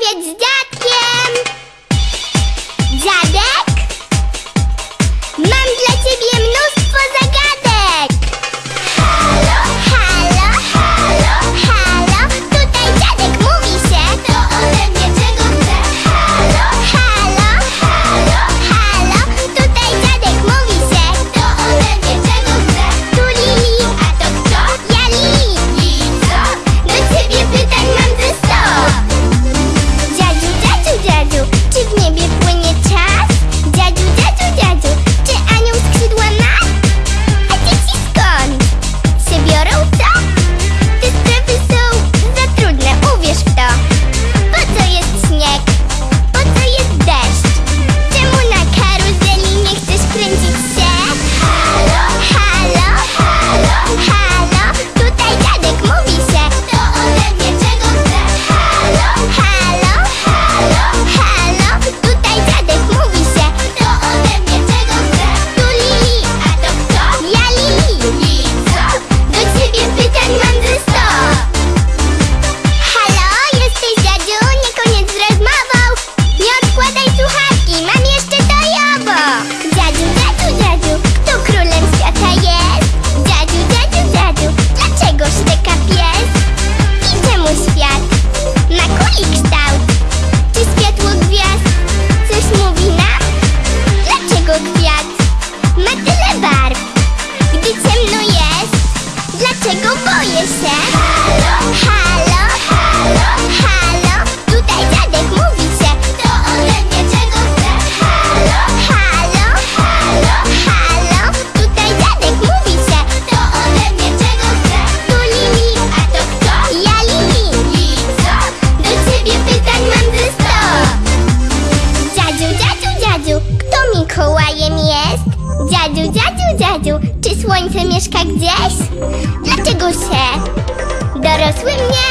porozmawiać z dziadkiem. Dziadek? Mam dla ciebie mnóstwo zagadek. Halo, halo, halo, halo. Tutaj dziadek mówi się. To ode mnie czego chce? Halo, halo, halo, halo. Tutaj dziadek mówi się. To ode mnie czego chce? Tu Lili, a to kto? Ja Lili. I co? Do ciebie pytań mam ze 100. Dziadziu, dziadziu, dziadziu, czy w niebie płynie czas? Dziadziu, dziadziu, dziadziu, czy anioł skrzydła ma? A dzieci skąd się biorą, co? Te sprawy są za trudne, uwierz w to. Po co jest śnieg? Po co jest deszcz? Czemu na karuzeli nie chcesz kręcić się? Halo, halo, halo, halo. Tutaj dziadek mówi się. To ode mnie czego chce? Halo, halo, halo, halo. Tutaj dziadek mówi się. To ode mnie czego chce? Tu Lili, a to kto? Ja Lili. I co? Do ciebie pytań mam ze 100. Halo, jesteś dziadziu? Nie koniec z rozmową. Nie odkładaj słuchawki, mam jeszcze to i owo. Dziadziu, dziadziu, dziadziu, kto królem świata jest? Dziadziu, dziadziu, dziadziu, dlaczego szczeka pies? I czemu świat ma kuli kształt? Czy światło gwiazd coś mówi nam? Dlaczego kwiat ma tyle barw, gdy ciemno jest? Dlaczego boję się? Halo, halo, halo, halo. Tutaj dziadek mówi się. To ode mnie czego chce? Halo, halo, halo, halo. Tutaj dziadek mówi się. To ode mnie czego chce? Tu Lili, a to kto? Ja Lili. I co? Do ciebie pytań mam ze 100. Dziadziu, dziadziu, dziadziu, kto Mikołajem jest? Dziadziu, dziadziu, dziadziu, czy słońce mieszka gdzieś? Dlaczego się dorosły mnie